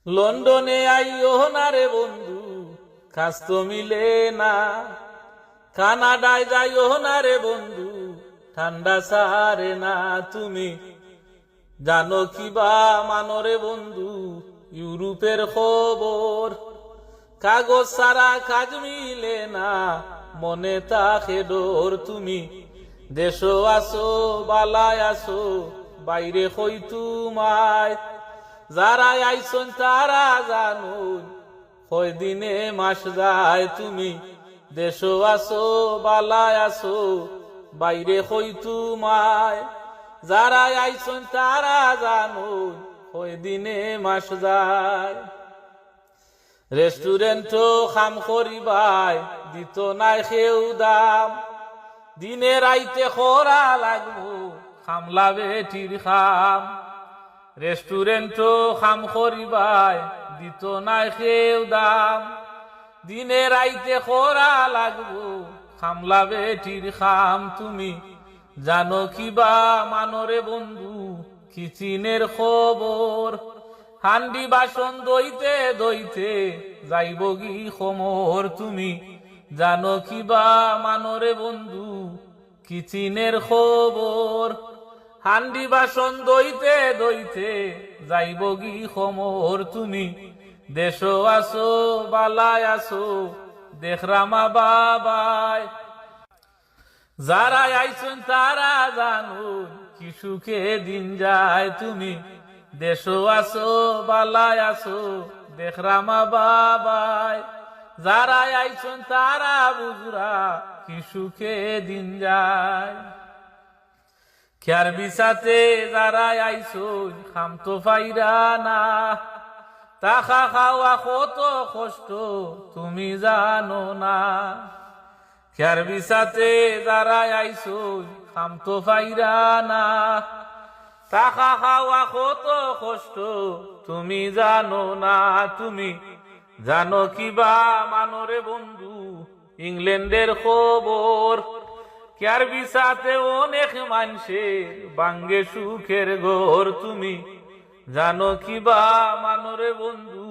লন্ডনে আইও না রে বন্ধু, কাজ তো মিলে না। কানাডায় যাইও না রে বন্ধু, ঠান্ডা সারে না। তুমি জানো কি বা মানো রে বন্ধু ইউরোপের খবর? কাগজ সারা কাজ মিলে না, মনে থাকে ডোর। তুমি দেশো আসো বালায় আসো, বাইরে হই তোমায়। যারা আইসন তারা জানো কয় দিনে মাস যায়। তুমি দেশো আসো বালায় আসো, বাইরে হই তোমায়। যারা আইসন তারা জানো কয় দিনে মাস যায়। রেস্টুরেন্টও খাম করিবাই দিত নাই খেউ দাম। দিনে রাইতে খরা লাগবো খামলা বেটির খাম। রেস্টুরেন্টও খাম করিবাই দিত নাই খেউ দাম। দিনে রাইতে খরা লাগবো খামলা বেটির খাম। তুমি জানো কিবা মানরে বন্ধু কিচিনের খবর? হান্ডি বাসন দইতে দইতে যাইব গি খমর। তুমি জানো কিবা মানরে বন্ধু কিচিনের খবর? হান্ডি বাসন দইতে দইতে যাইব গি খমর। তুমি দেশো আসো বালায় আসো, দেখরামা বাবাই। যারা আইসন তারা জানো কি সুখে দিন যায়। তুমি দেশো আসো বালায় আসো, দেখরামা বাবাই। যারা আইসন তারা বুঝরা কি সুখে দিন যায়। খেয়ার বিসাতে যারা আইসন খাম তো পাইরা না। টাকা খাওয়া কত কষ্ট তুমি জানো না। খেয়ার বিসাতে যারা আইসন খাম তো পাইরা না। টাকা খাওয়া কত কষ্ট তুমি জানো না। তুমি জানো কিবা মানরে বন্ধু ইংল্যান্ডের খবর? কেয়ার বিসাতে অনেক মানুষে বাঙ্গে সুখের ঘর। তুমি জানো কিবা মানরে বন্ধু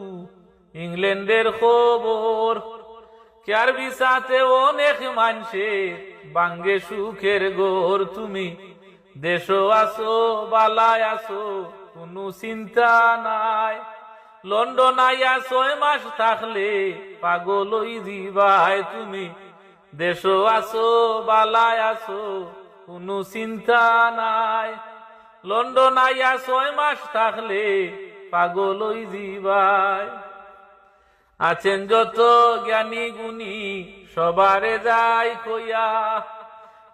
ইংল্যান্ডের খবর? কেয়ার বিসাতে অনেক মানুষে বাঙ্গে সুখের ঘর। তুমি দেশো আসো বালায় আসো, কোনো চিন্তা নাই। লন্ডন আইয়া 6 মাস থাকলে পাগল হই দিবাই। তুমি দেশো আসো বালায় আসো, কোনো চিন্তা নাই। লন্ডন আইয়া 6 মাস থাকলে পাগল হই দিবাই। আছেন যত জ্ঞানী গুণী সবারে যাই কইয়া,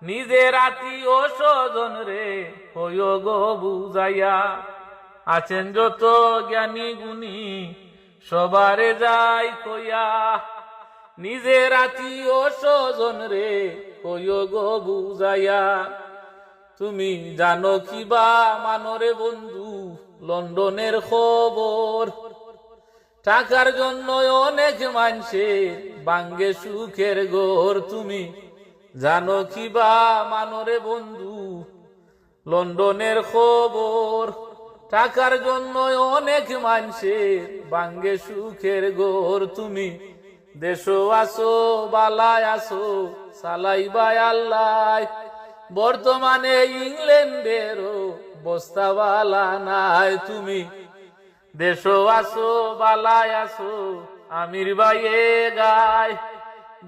নিজের আত্মীয় স্বজন রে কইও গো বুঝাইয়া। আছেন যত জ্ঞানী গুণী সবারে যাই কইয়া, নিজের আত্মীয় স্বজন রে কইও গো বুঝাইয়া। তুমি জানো কিবা মানরে বন্ধু লন্ডনের খবর? টাকার জন্য অনেক মানুষে বাঙ্গে সুখের ঘর। তুমি জানো কিবা মানরে বন্ধু লন্ডনের খবর? টাকার জন্য অনেক মানুষে বাঙ্গে সুখের ঘর। তুমি দেশো আসো বালায় আসো, সালাইবাই আল্লাহ। বর্তমানে ইংল্যান্ডেরও বস্তা বালা নাই। তুমি দেশো আসো বালায় আসো, আমির বাইয়ে গায়।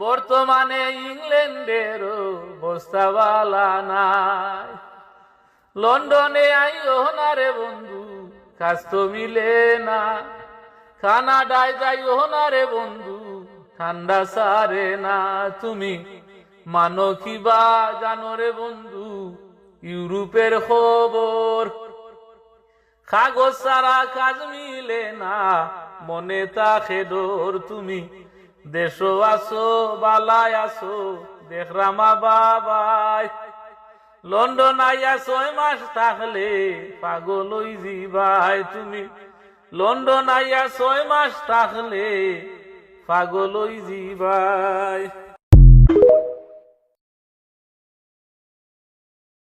বর্তমানে ইংল্যান্ডেরও বস্তা বালা নাই। লন্ডনে আইও না রে বন্ধু, কাজ তো মিলে না। কানাডায় যাইও না রে বন্ধু, ঠান্ডা সারে না। তুমি মানো কিবা জানো রে বন্ধু ইউরোপের খবর? কাগজ সারা কাজ মিলে না, মনে থাকে ডোর। তুমি দেশো আসো বালায় আসো, দেখরামা বাবাই। লন্ডন আইয়া 6 মাস থাকলে পাগল হই দিবাই। তুমি লন্ডন আইয়া 6 মাস থাকলে পাগল হই দিবাই।